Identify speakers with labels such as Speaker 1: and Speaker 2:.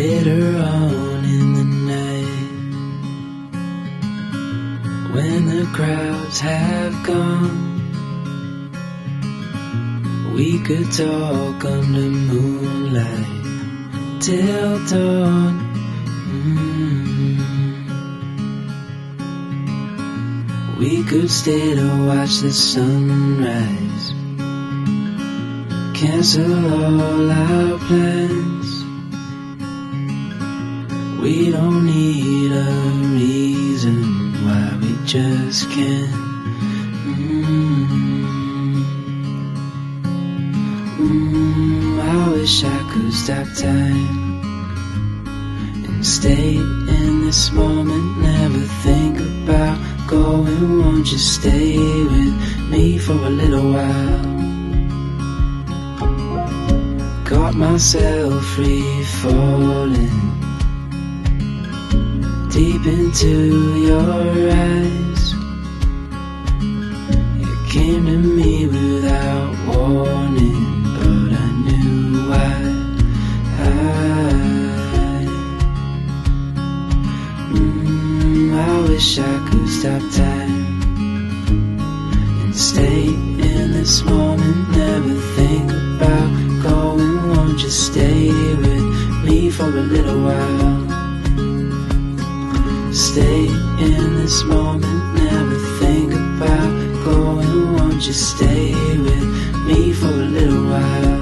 Speaker 1: Later on in the night, when the crowds have gone, we could talk under moonlight till dawn. We could stay to watch the sunrise, cancel all our plans. We don't need a reason why we just can't. I wish I could stop time and stay in this moment, never think about going. Won't you stay with me for a little while? Got myself free falling deep into your eyes. You came to me without warning, but I knew why. I wish I could stop time and stay in this moment, never think about going. Won't you stay with me for a little while? Stay in this moment, never think about going. Won't you stay with me for a little while?